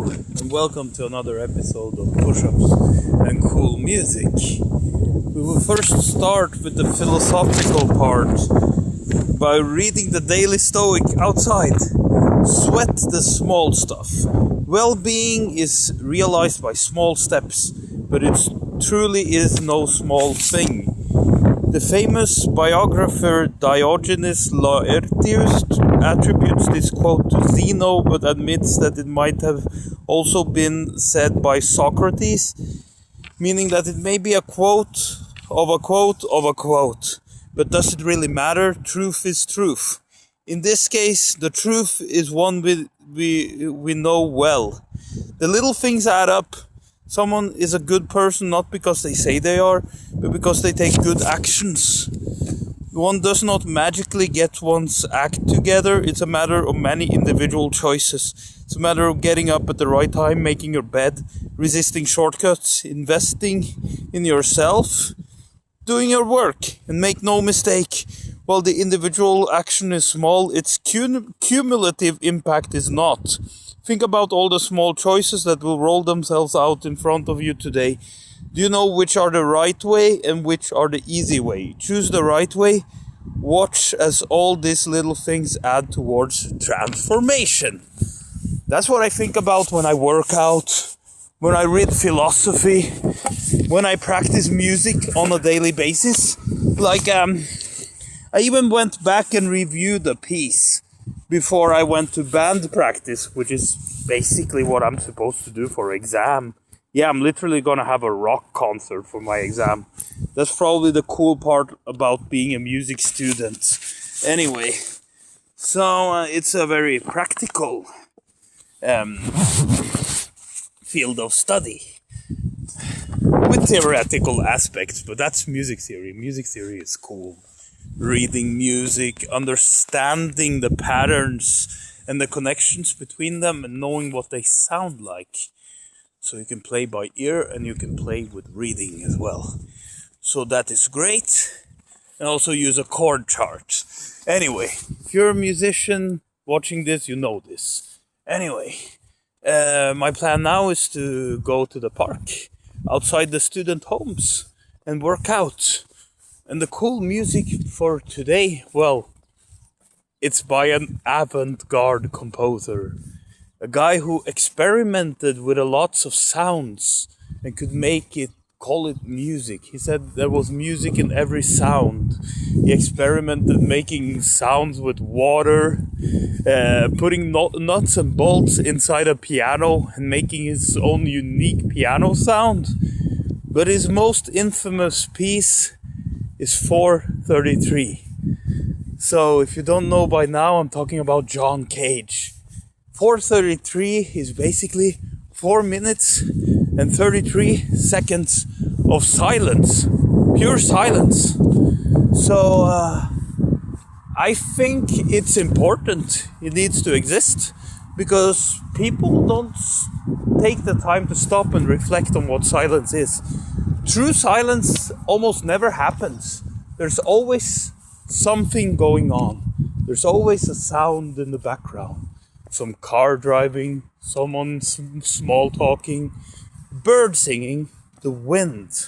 Hello, and welcome to another episode of Pushups and Cool Music. We will first start with the philosophical part by reading the Daily Stoic outside. Sweat the small stuff. Well-being is realized by small steps, but it truly is no small thing. The famous biographer Diogenes Laertius attributes this quote to Zeno, but admits that it might have also been said by Socrates, meaning that it may be a quote of a quote of a quote. But does it really matter? Truth is truth. In this case, the truth is one we know well. The little things add up. Someone is a good person not because they say they are, but because they take good actions. One does not magically get one's act together. It's a matter of many individual choices. It's a matter of getting up at the right time, making your bed, resisting shortcuts, investing in yourself, doing your work. And make no mistake, while the individual action is small, its cumulative impact is not. Think about all the small choices that will roll themselves out in front of you today. Do you know which are the right way and which are the easy way? Choose the right way. Watch as all these little things add towards transformation. That's what I think about when I work out, when I read philosophy, when I practice music on a daily basis. I even went back and reviewed a piece before I went to band practice, which is basically what I'm supposed to do for exam. Yeah, I'm literally gonna have a rock concert for my exam. That's probably the cool part about being a music student. Anyway, so it's a very practical field of study with theoretical aspects, but that's music theory. Music theory is cool. Reading music, understanding the patterns and the connections between them, and knowing what they sound like. So you can play by ear and you can play with reading as well. So that is great. And also use a chord chart. Anyway, if you're a musician watching this, you know this. Anyway, my plan now is to go to the park outside the student homes and work out. And the cool music for today, well, it's by an avant-garde composer. A guy who experimented with lots of sounds and could call it music. He said there was music in every sound. He experimented making sounds with water, putting nuts and bolts inside a piano and making his own unique piano sound. But his most infamous piece is 4:33. So if you don't know by now, I'm talking about John Cage. 4:33 is basically 4 minutes and 33 seconds of silence, pure silence. So I think it's important. It needs to exist because people don't take the time to stop and reflect on what silence is. True silence almost never happens. There's always something going on. There's always a sound in the background. Some car driving, someone small talking, bird singing, the wind,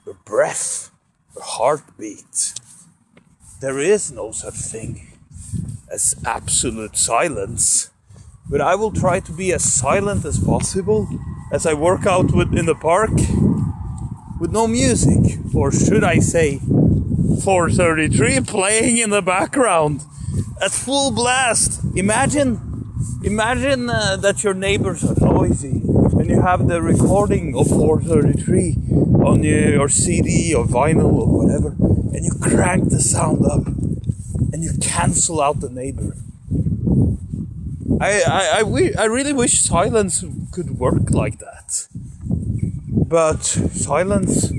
your breath, your heartbeat. There is no such thing as absolute silence. But I will try to be as silent as possible as I work out in the park. With no music, or should I say 4:33 playing in the background at full blast. Imagine that your neighbors are noisy and you have the recording of 4:33 on your CD or vinyl or whatever, and you crank the sound up and you cancel out the neighbor. I really wish silence could work like that. But silence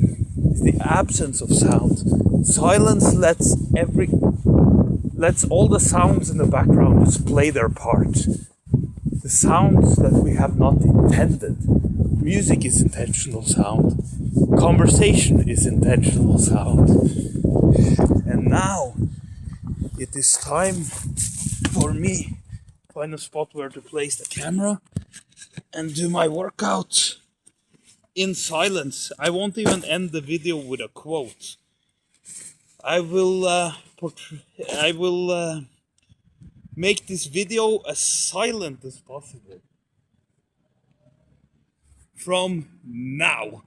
is the absence of sound. Silence lets all the sounds in the background just play their part. The sounds that we have not intended. Music is intentional sound. Conversation is intentional sound. And now it is time for me to find a spot where to place the camera and do my workout in silence. I won't even end the video with a quote. I will make this video as silent as possible from now.